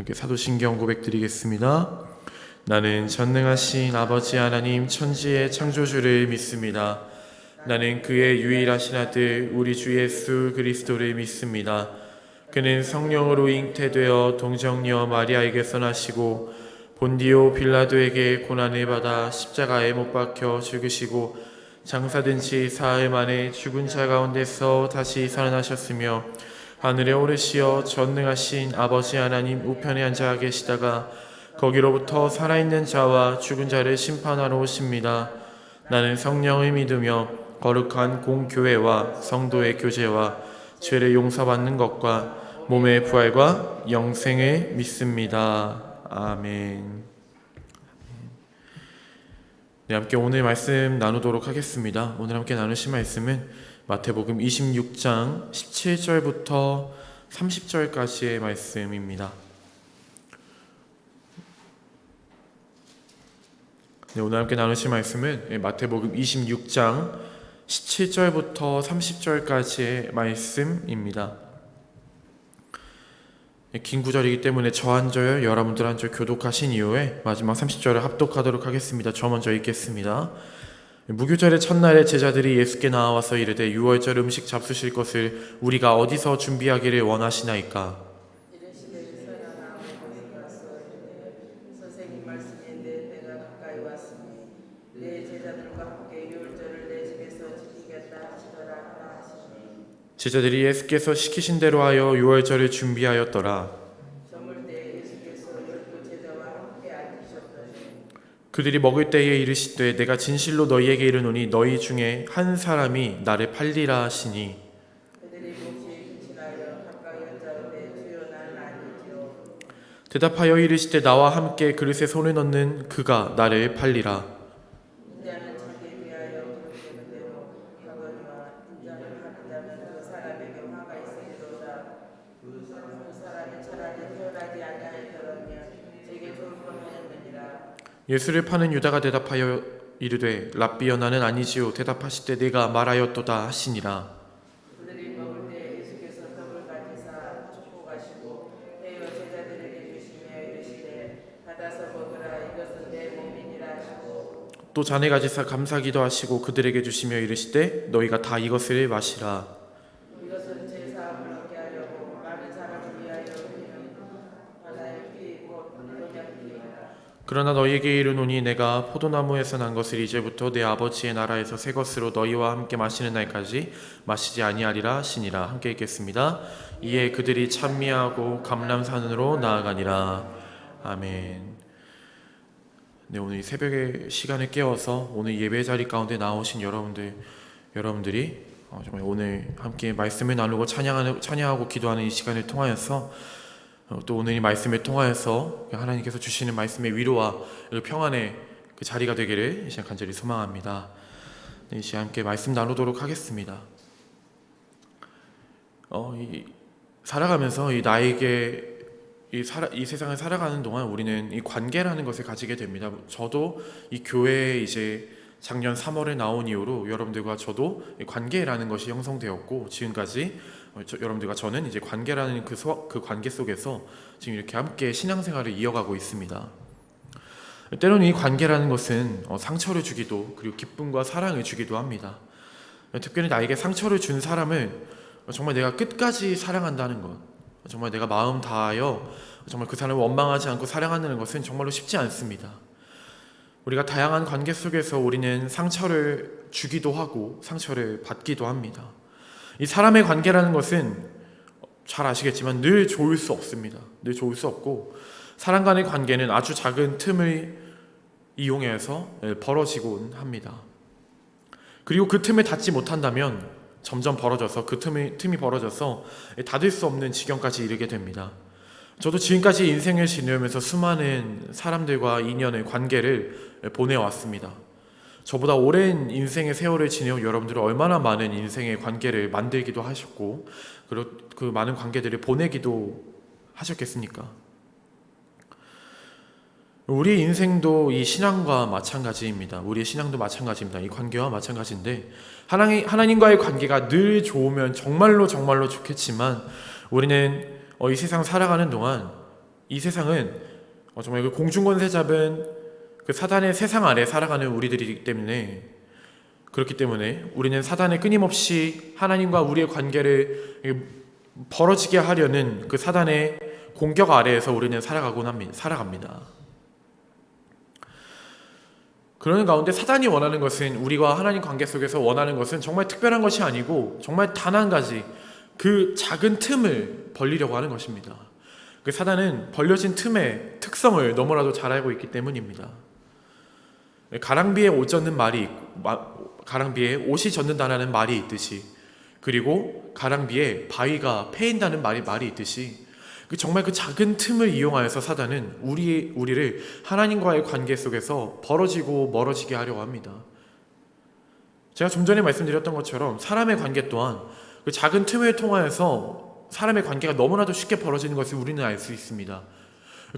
이렇게 사도신경 고백드리겠습니다. 나는 전능하신 아버지 하나님 천지의 창조주를 믿습니다. 나는 그의 유일하신 아들 우리 주 예수 그리스도를 믿습니다. 그는 성령으로 잉태되어 동정녀 마리아에게서 나시고 본디오 빌라도에게 고난을 받아 십자가에 못 박혀 죽으시고 장사된 지 사흘 만에 죽은 자 가운데서 다시 살아나셨으며 하늘에 오르시어 전능하신 아버지 하나님 우편에 앉아 계시다가 거기로부터 살아있는 자와 죽은 자를 심판하러 오십니다. 나는 성령을 믿으며 거룩한 공교회와 성도의 교제와 죄를 용서받는 것과 몸의 부활과 영생을 믿습니다. 아멘. 네, 함께 오늘 말씀 나누도록 하겠습니다. 오늘 함께 나누실 말씀은 마태복음 26장 17절부터 30절까지의 말씀입니다. 네, 오늘 함께 나누실 말씀은 마태복음 26장 17절부터 30절까지의 말씀입니다. 긴 구절이기 때문에 저 한 절, 여러분들 한 절 교독하신 이후에 마지막 30절을 합독하도록 하겠습니다. 저 먼저 읽겠습니다. 무교절의 첫날에 제자들이 예수께 나와서 이르되 유월절 음식 잡수실 것을 우리가 어디서 준비하기를 원하시나이까? 선생님 말씀인데 내가 가까이 왔으니 내 제자들과 함께 유월절을 내 집에서 지키겠다 하시더라 하시니 제자들이 예수께서 시키신 대로 하여 유월절을 준비하였더라. 저물 때 예수께서 12제자와 함께 앉으셨더니 그들이 먹을 때에 이르시되 내가 진실로 너희에게 이르노니 너희 중에 한 사람이 나를 팔리라 하시니 그들이 몹시 기침하여 가까이 여짜오되 주여 나는 아니지요. 대답하여 이르시되 나와 함께 그릇에 손을 넣는 그가 나를 팔리라. 인자는 자기에 대하여 그렇게 대로 하거니와 인자를 하는 자는 그 사람에게 화가 있으리로다. 그 사람이 차라리 태어나지 아니하였더라면 제게 좋을 뻔하였느니라. 예수를 파는 유다가 대답하여 이르되 랍비여 나는 아니지요. 대답하시되 내가 말하였도다 하시니라. 그들이 먹을 때 예수께서 떡을 가지사 축복하시고 떼어 제자들에게 주시며 이르시되 받아서 먹으라 이것은 내 몸이니라 하시고 또 잔에 가지사 감사기도 하시고 그들에게 주시며 이르시되 너희가 다 이것을 마시라. 이것은 제 사함을 얻게 하려고 많은 사람을 위하여 흘리는 하나의 피곧 언약이니라. 그러나 너희에게 이르노니 내가 포도나무에서 난 것을 이제부터 내 아버지의 나라에서 새 것으로 너희와 함께 마시는 날까지 마시지 아니하리라 하시니라. 함께 읽겠습니다. 이에 그들이 찬미하고 감람산으로 나아가니라. 아멘. 네, 오늘 이 새벽의 시간을 깨워서 오늘 예배 자리 가운데 나오신 여러분들이 정말 오늘 함께 말씀을 나누고 찬양하고 기도하는 이 시간을 통하여서 또 오늘 이 말씀을 통하여서 하나님께서 주시는 말씀의 위로와 평안의 그 자리가 되기를 이 시간 간절히 소망합니다. 이 시간 함께 말씀 나누도록 하겠습니다. 살아가면서 나에게 이 세상을 살아가는 동안 우리는 이 관계라는 것을 가지게 됩니다. 저도 이 교회에 이제 작년 3월에 나온 이후로 여러분들과 저도 관계라는 것이 형성되었고 지금까지 여러분들과 저는 이제 관계라는 그 관계 속에서 지금 이렇게 함께 신앙생활을 이어가고 있습니다. 때로는 이 관계라는 것은 상처를 주기도 그리고 기쁨과 사랑을 주기도 합니다. 특별히 나에게 상처를 준 사람을 정말 내가 끝까지 사랑한다는 것, 정말 내가 마음 다하여 정말 그 사람을 원망하지 않고 사랑하는 것은 정말로 쉽지 않습니다. 우리가 다양한 관계 속에서 우리는 상처를 주기도 하고 상처를 받기도 합니다. 이 사람의 관계라는 것은 잘 아시겠지만 늘 좋을 수 없습니다. 늘 좋을 수 없고 사람 간의 관계는 아주 작은 틈을 이용해서 벌어지곤 합니다. 그리고 그 틈을 닫지 못한다면 점점 벌어져서 그 틈이 벌어져서 닫을 수 없는 지경까지 이르게 됩니다. 저도 지금까지 인생을 지내면서 수많은 사람들과 인연의 관계를 보내왔습니다. 저보다 오랜 인생의 세월을 지내온 여러분들은 얼마나 많은 인생의 관계를 만들기도 하셨고 그리고 그 많은 관계들을 보내기도 하셨겠습니까? 우리의 인생도 이 신앙과 마찬가지입니다. 우리의 신앙도 마찬가지입니다. 이 관계와 마찬가지인데 하나님과의 관계가 늘 좋으면 정말로 좋겠지만 우리는 이 세상 살아가는 동안 이 세상은 정말 그 공중권세 잡은 그 사단의 세상 아래 살아가는 우리들이기 때문에, 그렇기 때문에 우리는 사단의 끊임없이 하나님과 우리의 관계를 벌어지게 하려는 그 사단의 공격 아래에서 우리는 살아갑니다. 그러는 가운데 사단이 원하는 것은, 우리와 하나님 관계 속에서 원하는 것은 정말 특별한 것이 아니고 정말 단 한 가지, 그 작은 틈을 벌리려고 하는 것입니다. 그 사단은 벌려진 틈의 특성을 너무나도 잘 알고 있기 때문입니다. 가랑비에 옷이 젖는다는 말이 있듯이, 그리고 가랑비에 바위가 패인다는 말이 있듯이, 정말 그 작은 틈을 이용하여서 사단은 우리를 하나님과의 관계 속에서 벌어지고 멀어지게 하려고 합니다. 제가 좀 전에 말씀드렸던 것처럼 사람의 관계 또한 그 작은 틈을 통하여서 사람의 관계가 너무나도 쉽게 벌어지는 것을 우리는 알 수 있습니다.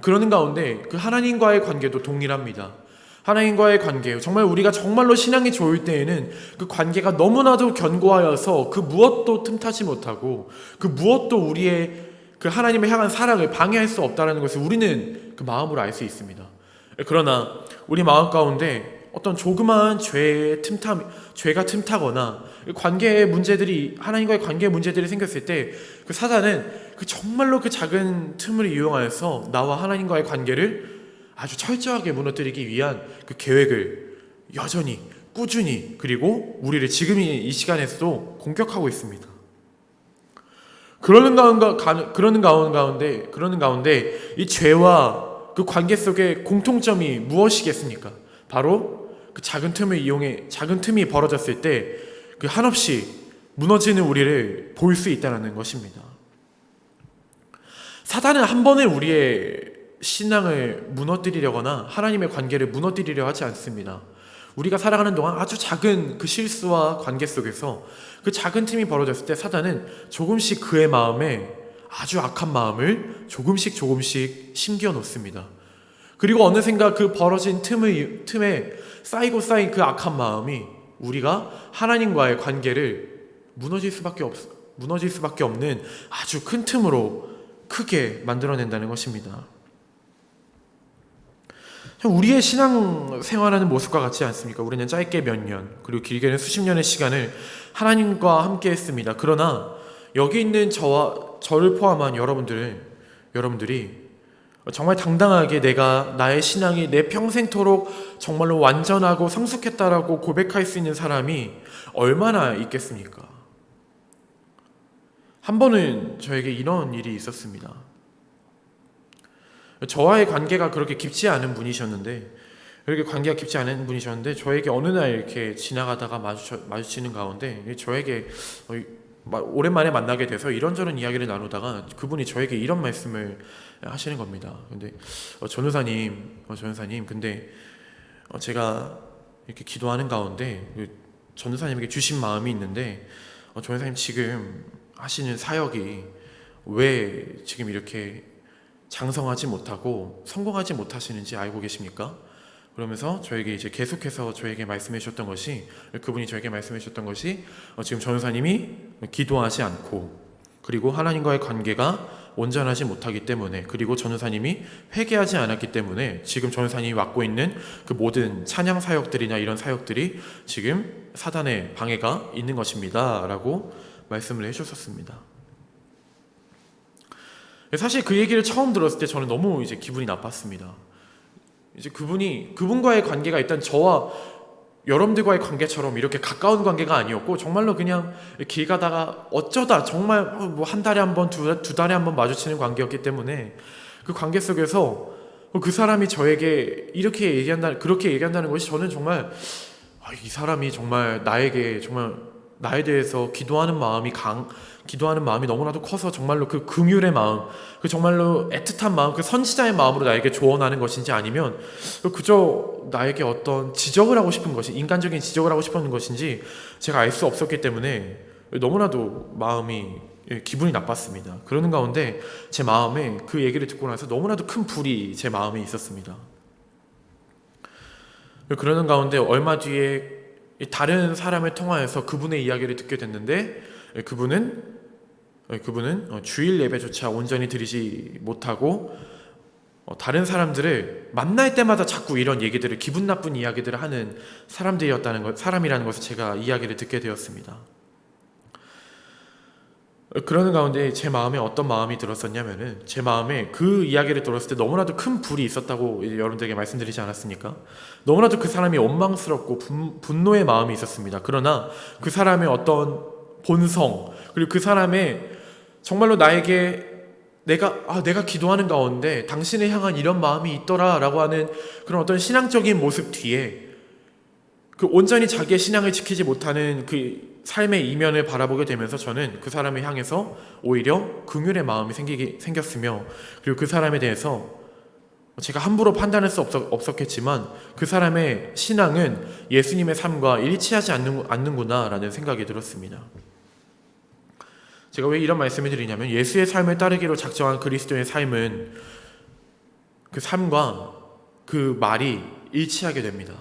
그러는 가운데 그 하나님과의 관계도 동일합니다. 하나님과의 관계, 정말 우리가 정말로 신앙이 좋을 때에는 그 관계가 너무나도 견고하여서 그 무엇도 틈타지 못하고 그 무엇도 우리의 그 하나님을 향한 사랑을 방해할 수 없다는 것을 우리는 그 마음으로 알 수 있습니다. 그러나 우리 마음 가운데 어떤 조그마한 죄가 틈타거나 관계의 문제들이, 하나님과의 관계의 문제들이 생겼을 때 그 사단은 그 정말로 그 작은 틈을 이용하여서 나와 하나님과의 관계를 아주 철저하게 무너뜨리기 위한 그 계획을 여전히 꾸준히, 그리고 우리를 지금 이 시간에서도 공격하고 있습니다. 그러는 가운데 이 죄와 그 관계 속의 공통점이 무엇이겠습니까? 바로 그 작은 틈이 벌어졌을 때 그 한없이 무너지는 우리를 볼 수 있다는 것입니다. 사단은 한 번에 우리의 신앙을 무너뜨리려거나 하나님의 관계를 무너뜨리려 하지 않습니다. 우리가 살아가는 동안 아주 작은 그 실수와 관계 속에서 그 작은 틈이 벌어졌을 때 사단은 조금씩 그의 마음에 아주 악한 마음을 조금씩 심겨 놓습니다. 그리고 어느샌가 그 벌어진 틈에 쌓인 그 악한 마음이 우리가 하나님과의 관계를 무너질 수밖에 없는 아주 큰 틈으로 크게 만들어낸다는 것입니다. 우리의 신앙 생활하는 모습과 같지 않습니까? 우리는 짧게 몇 년, 그리고 길게는 수십 년의 시간을 하나님과 함께 했습니다. 그러나 여기 있는 저를 포함한 여러분들이 정말 당당하게 나의 신앙이 내 평생토록 정말로 완전하고 성숙했다라고 고백할 수 있는 사람이 얼마나 있겠습니까? 한 번은 저에게 이런 일이 있었습니다. 저와의 관계가 그렇게 깊지 않은 분이셨는데, 저에게 어느 날 이렇게 지나가다가 마주치는 가운데 저에게 오랜만에 만나게 돼서 이런저런 이야기를 나누다가 그분이 저에게 이런 말씀을 하시는 겁니다. 근데 전우사님, 근데 제가 이렇게 기도하는 가운데 전우사님에게 주신 마음이 있는데, 전우사님 지금 하시는 사역이 왜 지금 이렇게 장성하지 못하고 성공하지 못하시는지 알고 계십니까? 그러면서 저에게 이제 계속해서 저에게 말씀해 주셨던 것이, 그분이 저에게 말씀해 주셨던 것이 지금 전우사님이 기도하지 않고, 그리고 하나님과의 관계가 온전하지 못하기 때문에, 그리고 전우사님이 회개하지 않았기 때문에 지금 전우사님이 맡고 있는 그 모든 찬양 사역들이나 이런 사역들이 지금 사단의 방해가 있는 것입니다 라고 말씀을 해주셨습니다. 사실 그 얘기를 처음 들었을 때 저는 너무 이제 기분이 나빴습니다. 이제 그분과의 관계가 일단 저와 여러분들과의 관계처럼 이렇게 가까운 관계가 아니었고, 정말로 그냥 길 가다가 어쩌다 정말 뭐 한 달에 한 번, 두 달에 한 번 마주치는 관계였기 때문에 그 관계 속에서 그 사람이 저에게 그렇게 얘기한다는 것이 저는 정말 이 사람이 정말 나에 대해서 기도하는 마음이 너무나도 커서 정말로 그 긍휼의 마음, 그 정말로 애틋한 마음, 그 선지자의 마음으로 나에게 조언하는 것인지, 아니면 그저 나에게 어떤 인간적인 지적을 하고 싶은 것인지 제가 알 수 없었기 때문에 너무나도 기분이 나빴습니다. 그러는 가운데 제 마음에 그 얘기를 듣고 나서 너무나도 큰 불이 제 마음에 있었습니다. 그러는 가운데 얼마 뒤에 다른 사람을 통하여서 그분의 이야기를 듣게 됐는데, 그분은 주일 예배조차 온전히 드리지 못하고 다른 사람들을 만날 때마다 자꾸 이런 얘기들을, 기분 나쁜 이야기들을 하는 사람이라는 것을 제가 이야기를 듣게 되었습니다. 그러는 가운데 제 마음에 어떤 마음이 들었었냐면은, 제 마음에 그 이야기를 들었을 때 너무나도 큰 불이 있었다고 여러분들에게 말씀드리지 않았습니까? 너무나도 그 사람이 원망스럽고 분노의 마음이 있었습니다. 그러나 그 사람의 어떤 본성, 그리고 그 사람의 정말로 나에게 내가 기도하는 가운데 당신을 향한 이런 마음이 있더라라고 하는 그런 어떤 신앙적인 모습 뒤에, 그 온전히 자기의 신앙을 지키지 못하는 그 삶의 이면을 바라보게 되면서 저는 그 사람을 향해서 오히려 긍휼의 마음이 생겼으며, 그리고 그 사람에 대해서 제가 함부로 판단할 수 없었겠지만 그 사람의 신앙은 예수님의 삶과 일치하지 않는구나라는 생각이 들었습니다. 제가 왜 이런 말씀을 드리냐면, 예수의 삶을 따르기로 작정한 그리스도의 삶은 그 삶과 그 말이 일치하게 됩니다.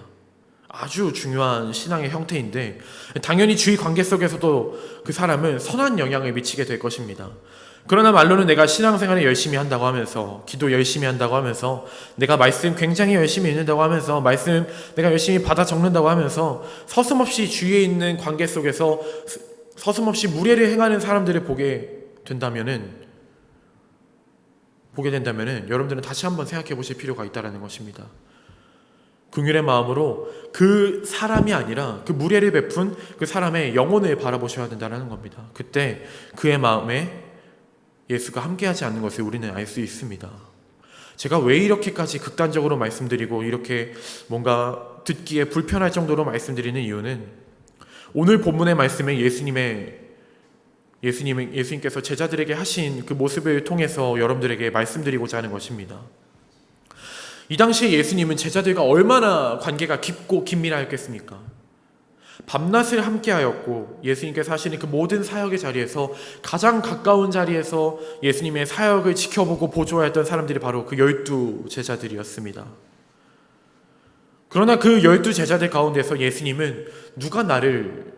아주 중요한 신앙의 형태인데, 당연히 주의 관계 속에서도 그 사람은 선한 영향을 미치게 될 것입니다. 그러나 말로는 내가 신앙생활을 열심히 한다고 하면서, 기도 열심히 한다고 하면서, 내가 말씀 굉장히 열심히 읽는다고 하면서, 말씀 내가 열심히 받아 적는다고 하면서, 서슴없이 주위에 있는 관계 속에서 서슴없이 무례를 행하는 사람들을 보게 된다면은 여러분들은 다시 한번 생각해 보실 필요가 있다는 것입니다. 긍휼의 마음으로 그 사람이 아니라 그 무례를 베푼 그 사람의 영혼을 바라보셔야 된다는 겁니다. 그때 그의 마음에 예수가 함께하지 않는 것을 우리는 알 수 있습니다. 제가 왜 이렇게까지 극단적으로 말씀드리고 이렇게 뭔가 듣기에 불편할 정도로 말씀드리는 이유는, 오늘 본문의 말씀에 예수님께서 제자들에게 하신 그 모습을 통해서 여러분들에게 말씀드리고자 하는 것입니다. 이 당시에 예수님은 제자들과 얼마나 관계가 깊고 긴밀하였겠습니까? 밤낮을 함께하였고, 예수님께서 하시는 그 모든 사역의 자리에서 가장 가까운 자리에서 예수님의 사역을 지켜보고 보조하였던 사람들이 바로 그 12 제자들이었습니다. 그러나 그 12 제자들 가운데서 예수님은 누가 나를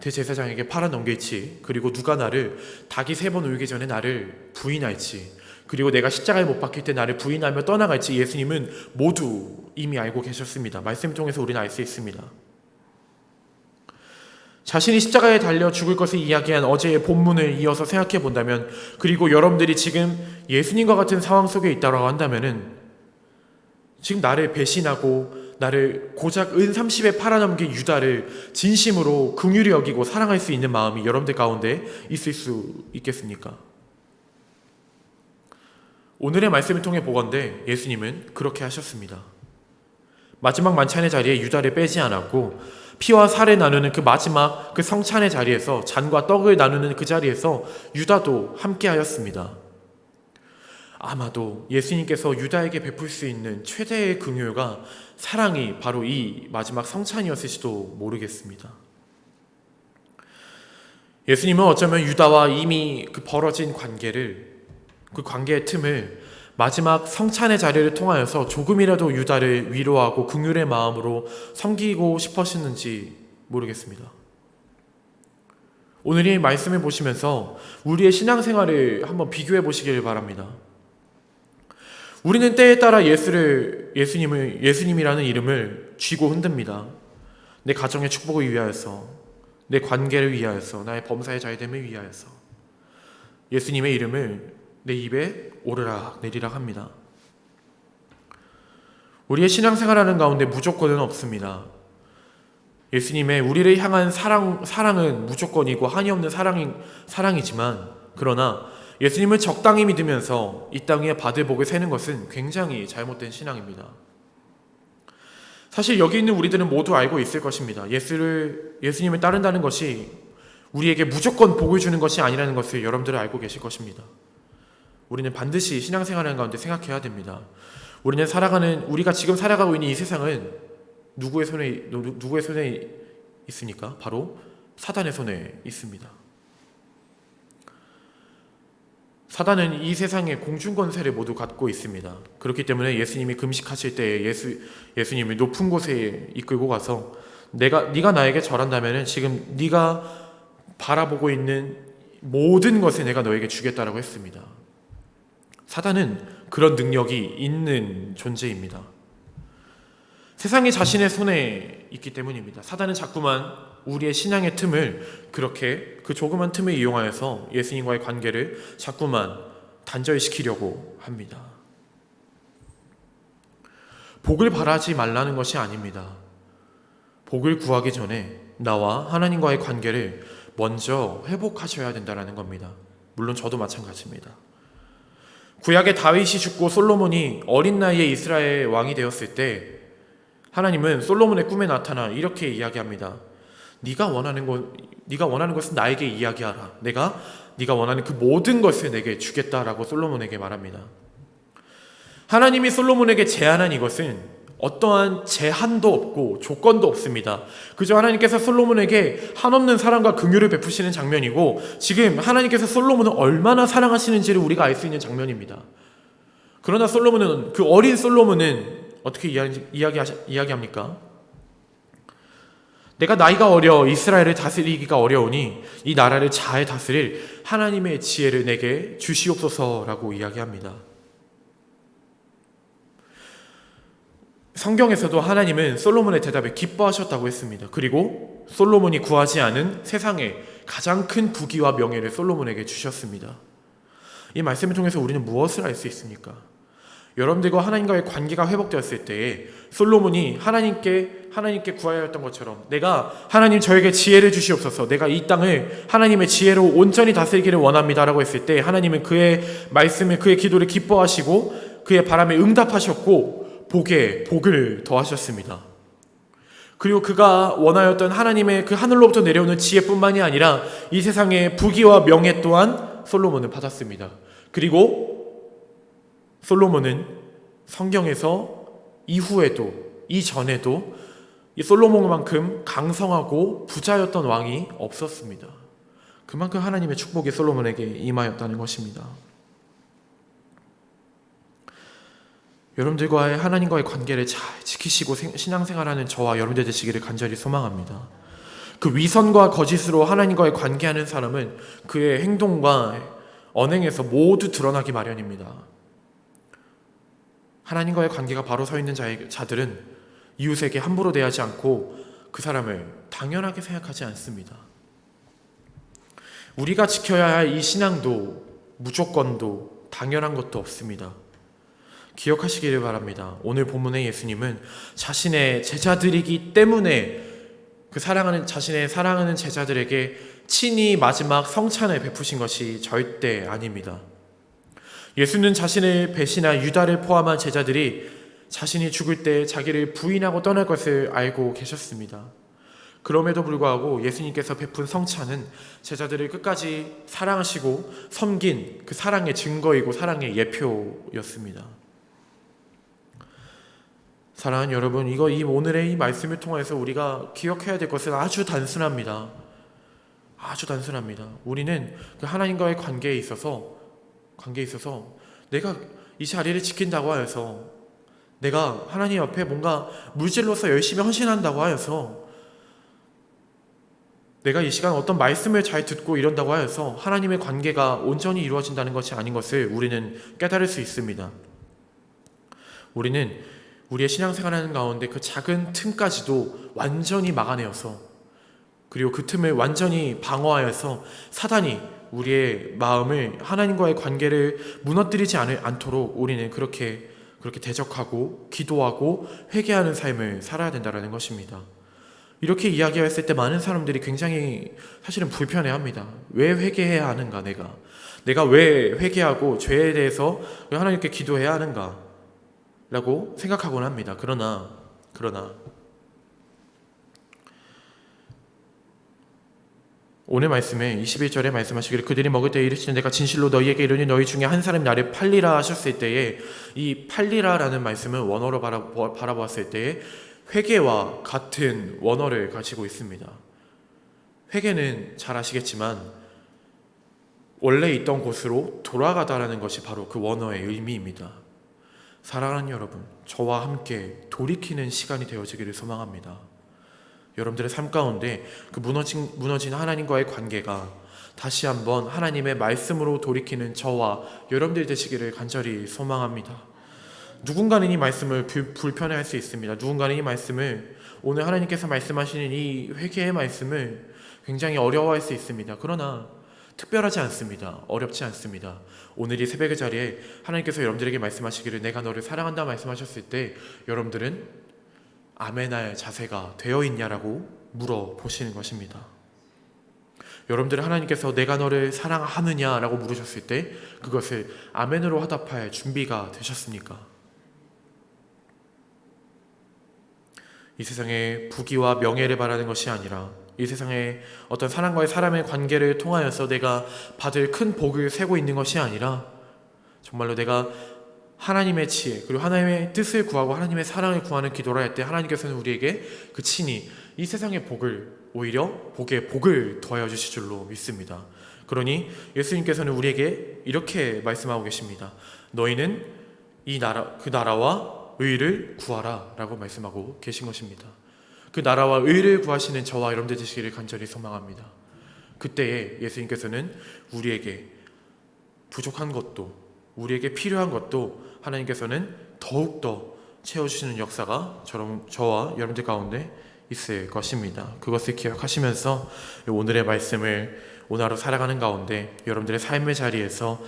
대제사장에게 팔아넘길지, 그리고 누가 나를 닭이 3번 울기 전에 나를 부인할지, 그리고 내가 십자가에 못 박힐 때 나를 부인하며 떠나갈지 예수님은 모두 이미 알고 계셨습니다. 말씀 통해서 우리는 알 수 있습니다. 자신이 십자가에 달려 죽을 것을 이야기한 어제의 본문을 이어서 생각해 본다면, 그리고 여러분들이 지금 예수님과 같은 상황 속에 있다고 한다면은, 지금 나를 배신하고 나를 고작 은 30에 팔아넘긴 유다를 진심으로 긍휼히 여기고 사랑할 수 있는 마음이 여러분들 가운데 있을 수 있겠습니까? 오늘의 말씀을 통해 보건대 예수님은 그렇게 하셨습니다. 마지막 만찬의 자리에 유다를 빼지 않았고, 피와 살을 나누는 그 마지막 그 성찬의 자리에서, 잔과 떡을 나누는 그 자리에서 유다도 함께하였습니다. 아마도 예수님께서 유다에게 베풀 수 있는 최대의 긍휼과 사랑이 바로 이 마지막 성찬이었을지도 모르겠습니다. 예수님은 어쩌면 유다와 이미 그 벌어진 관계를, 그 관계의 틈을 마지막 성찬의 자리를 통하여서 조금이라도 유다를 위로하고 긍휼의 마음으로 섬기고 싶으셨는지 모르겠습니다. 오늘 이 말씀을 보시면서 우리의 신앙생활을 한번 비교해 보시길 바랍니다. 우리는 때에 따라 예수님이라는 이름을 쥐고 흔듭니다. 내 가정의 축복을 위하여서, 내 관계를 위하여서, 나의 범사의 잘됨을 위하여서 예수님의 이름을 내 입에 오르락 내리락 합니다. 우리의 신앙생활하는 가운데 무조건은 없습니다. 예수님의 우리를 향한 사랑은 무조건이고 한이 없는 사랑이지만, 그러나 예수님을 적당히 믿으면서 이 땅에 받을 복을 세는 것은 굉장히 잘못된 신앙입니다. 사실 여기 있는 우리들은 모두 알고 있을 것입니다. 예수님을 따른다는 것이 우리에게 무조건 복을 주는 것이 아니라는 것을 여러분들은 알고 계실 것입니다. 우리는 반드시 신앙생활하는 가운데 생각해야 됩니다. 우리가 지금 살아가고 있는 이 세상은 누구의 손에 있습니까? 바로 사단의 손에 있습니다. 사단은 이 세상의 공중권세를 모두 갖고 있습니다. 그렇기 때문에 예수님이 금식하실 때 예수님을 높은 곳에 이끌고 가서 네가 나에게 절한다면 지금 네가 바라보고 있는 모든 것을 내가 너에게 주겠다라고 했습니다. 사단은 그런 능력이 있는 존재입니다. 세상이 자신의 손에 있기 때문입니다. 사단은 자꾸만 우리의 신앙의 틈을 그렇게 그 조그만 틈을 이용하여서 예수님과의 관계를 자꾸만 단절시키려고 합니다. 복을 바라지 말라는 것이 아닙니다. 복을 구하기 전에 나와 하나님과의 관계를 먼저 회복하셔야 된다는 겁니다. 물론 저도 마찬가지입니다. 구약의 다윗이 죽고 솔로몬이 어린 나이에 이스라엘 왕이 되었을 때 하나님은 솔로몬의 꿈에 나타나 이렇게 이야기합니다. 네가 원하는 것은 나에게 이야기하라. 네가 원하는 그 모든 것을 내게 주겠다라고 솔로몬에게 말합니다. 하나님이 솔로몬에게 제안한 이것은 어떠한 제한도 없고 조건도 없습니다. 그저 하나님께서 솔로몬에게 한없는 사랑과 긍휼을 베푸시는 장면이고, 지금 하나님께서 솔로몬을 얼마나 사랑하시는지를 우리가 알 수 있는 장면입니다. 그러나 그 어린 솔로몬은 어떻게 이야기합니까? 내가 나이가 어려 이스라엘을 다스리기가 어려우니 이 나라를 잘 다스릴 하나님의 지혜를 내게 주시옵소서라고 이야기합니다. 성경에서도 하나님은 솔로몬의 대답에 기뻐하셨다고 했습니다. 그리고 솔로몬이 구하지 않은 세상의 가장 큰 부귀와 명예를 솔로몬에게 주셨습니다. 이 말씀을 통해서 우리는 무엇을 알 수 있습니까? 여러분들과 하나님과의 관계가 회복되었을 때에 솔로몬이 하나님께 구하여 했던 것처럼, 내가 하나님 저에게 지혜를 주시옵소서, 내가 이 땅을 하나님의 지혜로 온전히 다스리기를 원합니다 라고 했을 때 하나님은 그의 말씀을, 그의 기도를 기뻐하시고 그의 바람에 응답하셨고 복을 더하셨습니다. 그리고 그가 원하였던 하나님의 그 하늘로부터 내려오는 지혜뿐만이 아니라 이 세상의 부귀와 명예 또한 솔로몬은 받았습니다. 그리고 솔로몬은 성경에서 이후에도, 이전에도 이 솔로몬만큼 강성하고 부자였던 왕이 없었습니다. 그만큼 하나님의 축복이 솔로몬에게 임하였다는 것입니다. 여러분들과의 하나님과의 관계를 잘 지키시고 신앙생활하는 저와 여러분들 되시기를 간절히 소망합니다. 그 위선과 거짓으로 하나님과의 관계하는 사람은 그의 행동과 언행에서 모두 드러나기 마련입니다. 하나님과의 관계가 바로 서 있는 자들은 이웃에게 함부로 대하지 않고 그 사람을 당연하게 생각하지 않습니다. 우리가 지켜야 할 이 신앙도 무조건도 당연한 것도 없습니다. 기억하시기를 바랍니다. 오늘 본문의 예수님은 자신의 제자들이기 때문에 자신의 사랑하는 제자들에게 친히 마지막 성찬을 베푸신 것이 절대 아닙니다. 예수는 자신을 배신한 유다를 포함한 제자들이 자신이 죽을 때 자기를 부인하고 떠날 것을 알고 계셨습니다. 그럼에도 불구하고 예수님께서 베푼 성찬은 제자들을 끝까지 사랑하시고 섬긴 그 사랑의 증거이고 사랑의 예표였습니다. 사랑하는 여러분, 이 오늘의 이 말씀을 통해서 우리가 기억해야 될 것은 아주 단순합니다. 아주 단순합니다. 우리는 그 하나님과의 관계에 있어서 내가 이 자리를 지킨다고 하여서, 내가 하나님 옆에 뭔가 물질로서 열심히 헌신한다고 하여서, 내가 이 시간 어떤 말씀을 잘 듣고 이런다고 하여서 하나님의 관계가 온전히 이루어진다는 것이 아닌 것을 우리는 깨달을 수 있습니다. 우리는 우리의 신앙생활하는 가운데 그 작은 틈까지도 완전히 막아내어서, 그리고 그 틈을 완전히 방어하여서 사단이 우리의 마음을, 하나님과의 관계를 무너뜨리지 않도록 우리는 그렇게 대적하고 기도하고 회개하는 삶을 살아야 된다는 것입니다. 이렇게 이야기했을 때 많은 사람들이 굉장히 사실은 불편해합니다. 왜 회개해야 하는가? 내가 왜 회개하고 죄에 대해서 왜 하나님께 기도해야 하는가? 라고 생각하곤 합니다. 그러나 오늘 말씀에 21절에 말씀하시기를, 그들이 먹을 때 이르시되 내가 진실로 너희에게 이르니 너희 중에 한 사람이 나를 팔리라 하셨을 때에, 이 팔리라라는 말씀은 원어로 바라보았을 때에 회개와 같은 원어를 가지고 있습니다. 회개는 잘 아시겠지만 원래 있던 곳으로 돌아가다라는 것이 바로 그 원어의 의미입니다. 사랑하는 여러분, 저와 함께 돌이키는 시간이 되어지기를 소망합니다. 여러분들의 삶 가운데 그 무너진 하나님과의 관계가 다시 한번 하나님의 말씀으로 돌이키는 저와 여러분들이 되시기를 간절히 소망합니다. 누군가는 이 말씀을 불편해할 수 있습니다. 누군가는 이 말씀을, 오늘 하나님께서 말씀하시는 이 회개의 말씀을 굉장히 어려워할 수 있습니다. 그러나 특별하지 않습니다. 어렵지 않습니다. 오늘 이 새벽의 자리에 하나님께서 여러분들에게 말씀하시기를 내가 너를 사랑한다 말씀하셨을 때 여러분들은 아멘할 자세가 되어 있냐라고 물어보시는 것입니다. 여러분들은 하나님께서 내가 너를 사랑하느냐라고 물으셨을 때 그것을 아멘으로 화답할 준비가 되셨습니까? 이 세상에 부귀와 명예를 바라는 것이 아니라 이 세상에 어떤 사람과의 사람의 관계를 통하여서 내가 받을 큰 복을 세고 있는 것이 아니라 정말로 내가 하나님의 지혜 그리고 하나님의 뜻을 구하고 하나님의 사랑을 구하는 기도를 할 때 하나님께서는 우리에게 그 친히 이 세상의 복을 오히려 복에 복을 더하여 주실 줄로 믿습니다. 그러니 예수님께서는 우리에게 이렇게 말씀하고 계십니다. 너희는 이 나라 그 나라와 의를 구하라 라고 말씀하고 계신 것입니다. 그 나라와 의를 구하시는 저와 여러분들 되시기를 간절히 소망합니다. 그때에 예수님께서는 우리에게 부족한 것도 우리에게 필요한 것도 하나님께서는 더욱더 채워주시는 역사가 저와 여러분들 가운데 있을 것입니다. 그것을 기억하시면서 오늘의 말씀을 오늘 하루 살아가는 가운데 여러분들의 삶의 자리에서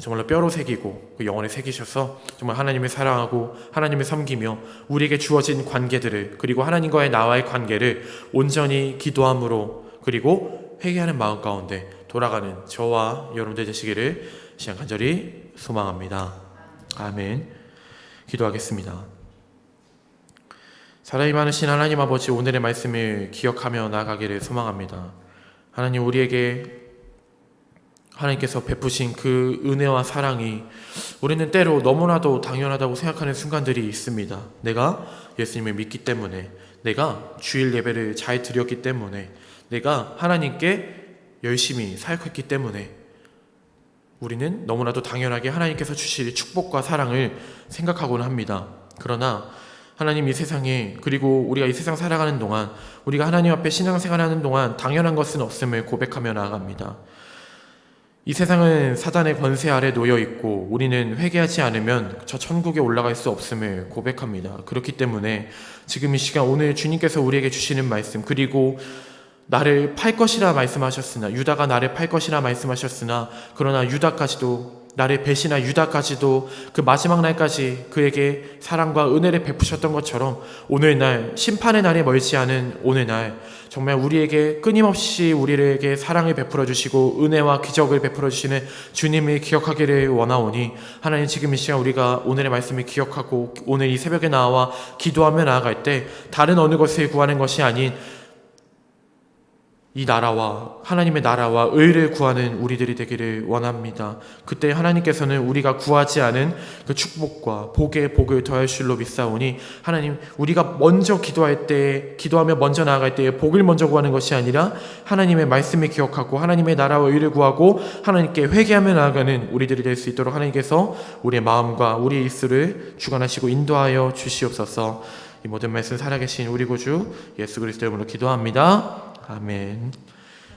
정말로 뼈로 새기고 그 영혼에 새기셔서 정말 하나님을 사랑하고 하나님을 섬기며 우리에게 주어진 관계들을 그리고 하나님과의 나와의 관계를 온전히 기도함으로 그리고 회개하는 마음 가운데 돌아가는 저와 여러분들 되시기를 시간 간절히 소망합니다. 아멘. 기도하겠습니다. 사랑이 많으신 하나님 아버지, 오늘의 말씀을 기억하며 나아가기를 소망합니다. 하나님, 우리에게 하나님께서 베푸신 그 은혜와 사랑이 우리는 때로 너무나도 당연하다고 생각하는 순간들이 있습니다. 내가 예수님을 믿기 때문에, 내가 주일 예배를 잘 드렸기 때문에, 내가 하나님께 열심히 사역했기 때문에 우리는 너무나도 당연하게 하나님께서 주실 축복과 사랑을 생각하고는 합니다. 그러나 하나님, 이 세상에, 그리고 우리가 이 세상 살아가는 동안, 우리가 하나님 앞에 신앙생활하는 동안 당연한 것은 없음을 고백하며 나아갑니다. 이 세상은 사단의 권세 아래 놓여 있고 우리는 회개하지 않으면 저 천국에 올라갈 수 없음을 고백합니다. 그렇기 때문에 지금 이 시간 오늘 주님께서 우리에게 주시는 말씀, 그리고 나를 팔 것이라 말씀하셨으나, 유다가 나를 팔 것이라 말씀하셨으나, 그러나 유다까지도, 나를 배신한 유다까지도 그 마지막 날까지 그에게 사랑과 은혜를 베푸셨던 것처럼 오늘날, 심판의 날이 멀지 않은 오늘날 정말 우리에게 끊임없이 우리에게 사랑을 베풀어 주시고 은혜와 기적을 베풀어 주시는 주님을 기억하기를 원하오니, 하나님, 지금 이 시간 우리가 오늘의 말씀을 기억하고 오늘 이 새벽에 나와 기도하며 나아갈 때 다른 어느 것을 구하는 것이 아닌 이 나라와, 하나님의 나라와 의를 구하는 우리들이 되기를 원합니다. 그때 하나님께서는 우리가 구하지 않은 그 축복과 복의 복을 더할 줄로 믿사오니, 하나님, 우리가 먼저 기도할 때, 기도하며 먼저 나아갈 때에 복을 먼저 구하는 것이 아니라 하나님의 말씀을 기억하고 하나님의 나라와 의를 구하고 하나님께 회개하며 나아가는 우리들이 될 수 있도록 하나님께서 우리의 마음과 우리의 입술을 주관하시고 인도하여 주시옵소서. 이 모든 말씀 살아계신 우리 구주 예수 그리스도의 이름으로 기도합니다. 아멘.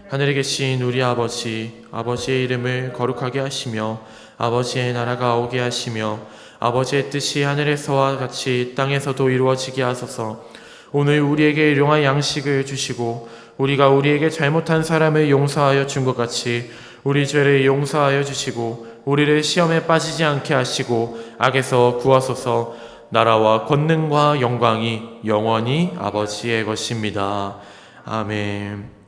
하늘에 계신 우리 아버지, 아버지의 이름을 거룩하게 하시며 아버지의 나라가 오게 하시며 아버지의 뜻이 하늘에서와 같이 땅에서도 이루어지게 하소서. 오늘 우리에게 일용할 양식을 주시고 우리가 우리에게 잘못한 사람을 용서하여 준 것 같이 우리 죄를 용서하여 주시고 우리를 시험에 빠지지 않게 하시고 악에서 구하소서. 나라와 권능과 영광이 영원히 아버지의 것입니다. 아멘.